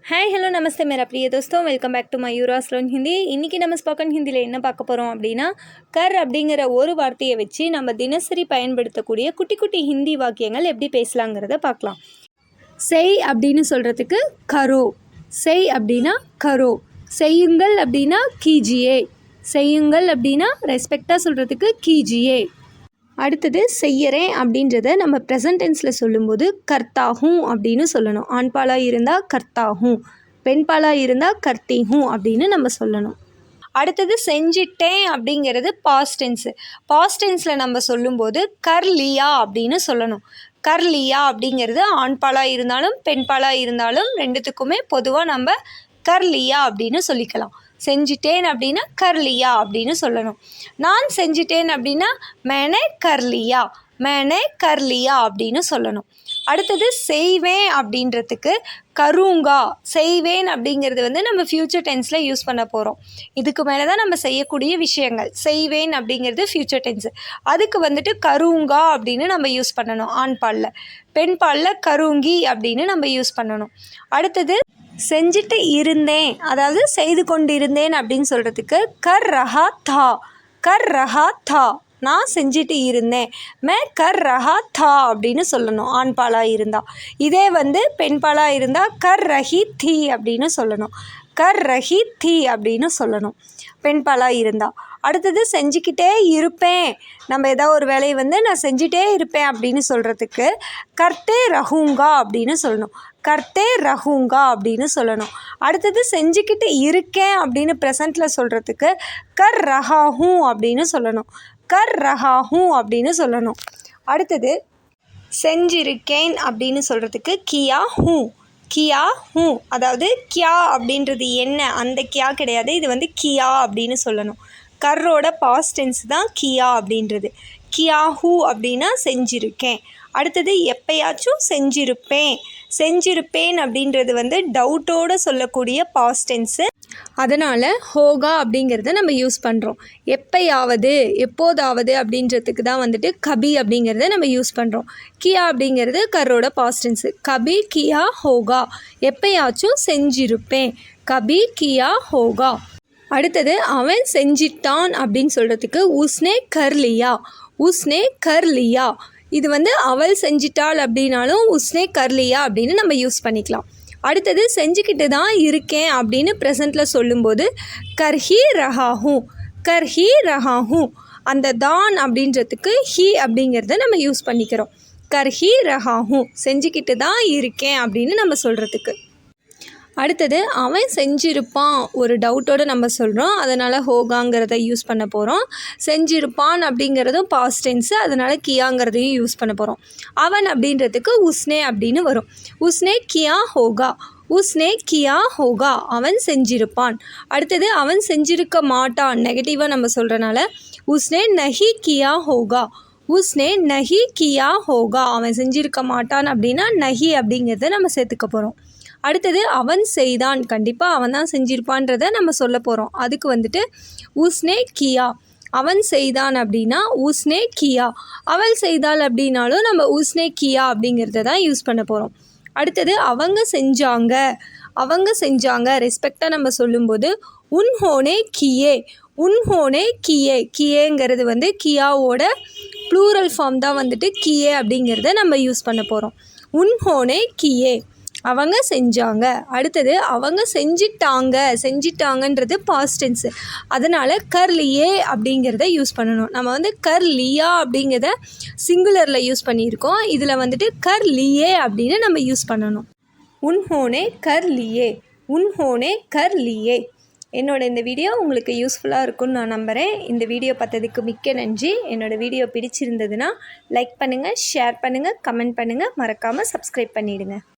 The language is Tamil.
हाय हेलो नमस्ते मेरा प्रिय दोस्तों welcome back to Mayura's learn Hindi इनकी நம்ம ஸ்போக்கன் ஹிந்தியில் என்ன பார்க்க போகிறோம் அப்படின்னா கர் அப்படிங்கிற ஒரு வார்த்தையை வச்சு நம்ம தினசரி பயன்படுத்தக்கூடிய குட்டி குட்டி ஹிந்தி வாக்கியங்கள் எப்படி பேசலாங்கிறத பார்க்கலாம். செய் அப்படின்னு சொல்கிறதுக்கு கரோ, செய் அப்படின்னா கரோ, செய்யுங்கள் அப்படின்னா கீஜியே, செய்யுங்கள் அப்படின்னா ரெஸ்பெக்டாக சொல்கிறதுக்கு கீஜியே. அடுத்தது செய்யறேன் அப்படின்றத நம்ம ப்ரெசன்ட் டென்ஸில் சொல்லும்போது கர்த்தாகும் அப்படின்னு சொல்லணும். ஆண்பாலாக இருந்தால் கர்த்தாகும், பெண்பாலாக இருந்தால் கர்த்திஹூம் அப்படின்னு நம்ம சொல்லணும். அடுத்தது செஞ்சிட்டேன் அப்படிங்கிறது பாஸ்ட் டென்ஸு. பாஸ்ட் டென்ஸில் நம்ம சொல்லும்போது கர்லியா அப்படின்னு சொல்லணும். கர்லியா அப்படிங்கிறது ஆண்பாலாக இருந்தாலும் பெண்பாலாக இருந்தாலும் ரெண்டுத்துக்குமே பொதுவாக நம்ம கர்லியா அப்படின்னு சொல்லிக்கலாம். செஞ்சிட்டேன் அப்படின்னா கர்லியா அப்படின்னு சொல்லணும். நான் செஞ்சிட்டேன் அப்படின்னா மேனே கர்லியா, மேனே கர்லியா அப்படின்னு சொல்லணும். அடுத்தது செய்வேன் அப்படின்றதுக்கு கருங்கா, செய்வேன் அப்படிங்கிறது நம்ம ஃப்யூச்சர் டென்ஸில் யூஸ் பண்ண போகிறோம். இதுக்கு மேலே தான் நம்ம செய்யக்கூடிய விஷயங்கள். செய்வேன் அப்படிங்கிறது ஃப்யூச்சர் டென்ஸு. அதுக்கு கருங்கா அப்படின்னு நம்ம யூஸ் பண்ணணும் ஆண்பாலில். பெண்பாலில் கருங்கி அப்படின்னு நம்ம யூஸ் பண்ணணும். அடுத்தது செஞ்சுட்டு இருந்தேன், அதாவது செய்து கொண்டு இருந்தேன் அப்படின்னு சொல்கிறதுக்கு கர் ரஹா தா, கர் ரஹா தா, நான் செஞ்சுட்டு இருந்தேன். மே கர் ரஹா தா அப்படின்னு சொல்லணும் ஆண்பாலாக இருந்தால். இதே பெண்பாலாக இருந்தால் கர் ரஹி தீ அப்படின்னு சொல்லணும். கர் ரஹி தீ அப்படின்னு சொல்லணும் பெண்பாலாக இருந்தால். அடுத்தது செஞ்சுக்கிட்டே இருப்பேன், நம்ம ஏதாவது ஒரு வேலையை நான் செஞ்சிட்டே இருப்பேன் அப்படின்னு சொல்கிறதுக்கு கர்த்தே ரஹூங்கா அப்படின்னு சொல்லணும். கர்த்தே ரஹூங்கா அப்படின்னு சொல்லணும். அடுத்தது செஞ்சுக்கிட்டு இருக்கேன் அப்படின்னு ப்ரெசண்ட்டில் சொல்கிறதுக்கு கர் ரஹாஹூம் அப்படின்னு சொல்லணும். கர் ரஹாஹூம் அப்படின்னு சொல்லணும். அடுத்தது செஞ்சிருக்கேன் அப்படின்னு சொல்கிறதுக்கு கியா ஹூ, கியா ஹூ, அதாவது கியா அப்படின்றது என்ன, அந்த கியா கிடையாது, இது கியா அப்படின்னு சொல்லணும். கர்ரோட பாஸ்ட் டென்ஸ் தான் கியா அப்படின்றது. கியா ஹூ அப்படின்னா செஞ்சிருக்கேன். அடுத்தது எப்பயாச்சும் செஞ்சிருப்பேன், செஞ்சிருப்பேன் அப்படின்றது டவுட்டோடு சொல்லக்கூடிய பாஸ்ட் டென்ஸு. அதனால் ஹோகா அப்படிங்கிறத நம்ம யூஸ் பண்ணுறோம். எப்பயாவது, எப்போதாவது அப்படின்றதுக்கு தான் கபி அப்படிங்கிறத நம்ம யூஸ் பண்ணுறோம். கியா அப்படிங்கிறது கர்ரோட பாஸ்ட் டென்ஸு. கபி கியா ஹோகா, எப்பயாச்சும் செஞ்சிருப்பேன், கபி கியா ஹோகா. அடுத்தது அவன் செஞ்சிட்டான் அப்படின்னு சொல்கிறதுக்கு உஸ்னே கர்லியா, உஸ்னே கர்லியா. இது அவள் செஞ்சிட்டாள் அப்படின்னாலும் உஸ்னே கர்லியா அப்படின்னு நம்ம யூஸ் பண்ணிக்கலாம். அடுத்தது செஞ்சுக்கிட்டு தான் இருக்கேன் அப்படின்னு ப்ரெசண்ட்டில் சொல்லும்போது கர்ஹி ரஹாஹூம், கர்ஹி ரஹாஹூம். அந்த தான் அப்படின்றதுக்கு ஹி அப்படிங்கிறத நம்ம யூஸ் பண்ணிக்கிறோம். கர்ஹி ரஹாஹூம், செஞ்சுக்கிட்டு தான் இருக்கேன் அப்படின்னு நம்ம சொல்கிறதுக்கு. அடுத்தது அவன் செஞ்சிருப்பான், ஒரு டவுட்டோடு நம்ம சொல்கிறோம், அதனால் ஹோகாங்கிறத யூஸ் பண்ண போகிறோம். செஞ்சிருப்பான் அப்படிங்கிறதும் பாஸ்ட் டென்ஸு, அதனால் கியாங்கிறதையும் யூஸ் பண்ண போகிறோம். அவன் அப்படின்றதுக்கு உஸ்னே அப்படின்னு வரும். உஸ்னே கியா ஹோகா, உஸ்னே கியா ஹோகா, அவன் செஞ்சிருப்பான். அடுத்தது அவன் செஞ்சிருக்க மாட்டான், நெகட்டிவாக நம்ம சொல்கிறனால உஸ்னே நஹி கியா ஹோகா, உஸ்னே நஹி கியா ஹோகா, அவன் செஞ்சிருக்க மாட்டான் அப்படின்னா நஹி அப்படிங்கிறத நம்ம சேர்த்துக்க போகிறோம். அடுத்தது அவன் செய்தான், கண்டிப்பாக அவன் தான் செஞ்சிருப்பான்றதை நம்ம சொல்ல போகிறோம். அதுக்கு உஸ்னே கியா, அவன் செய்தான் அப்படின்னா உஸ்னே கியா, அவள் செய்தாள் அப்படின்னாலும் நம்ம உஸ்னே கியா அப்படிங்கிறத தான் யூஸ் பண்ண போகிறோம். அடுத்தது அவங்க செஞ்சாங்க, அவங்க செஞ்சாங்க ரெஸ்பெக்டாக நம்ம சொல்லும்போது உன்ஹோனே கியே, உன்ஹோனே கியே, கியேங்கிறது கியாவோட ப்ளூரல் ஃபார்ம் தான் கியே அப்படிங்கிறத நம்ம யூஸ் பண்ண போகிறோம். உன்ஹோனே கியே, அவங்க செஞ்சாங்க. அடுத்தது அவங்க செஞ்சிட்டாங்க, செஞ்சிட்டாங்கன்றது பாஸ்ட் டென்ஸு, அதனால் கர்லியே அப்படிங்கிறத யூஸ் பண்ணணும். நம்ம கர்லியா அப்படிங்கிறத சிங்குலரில் யூஸ் பண்ணியிருக்கோம், இதில் கர்லியே அப்படின்னு நம்ம யூஸ் பண்ணணும். உன்ஹோனே கர்லியே, உன்ஹோனே கர்லியே. இந்த வீடியோ உங்களுக்கு யூஸ்ஃபுல்லாக இருக்கும்னு நான் நம்புகிறேன். இந்த வீடியோ பார்த்ததுக்கு மிக்க நன்றி. என்னோடய வீடியோ பிடிச்சிருந்ததுன்னா லைக் பண்ணுங்கள், ஷேர் பண்ணுங்கள், கமெண்ட் பண்ணுங்கள், மறக்காமல் சப்ஸ்கிரைப் பண்ணிவிடுங்க.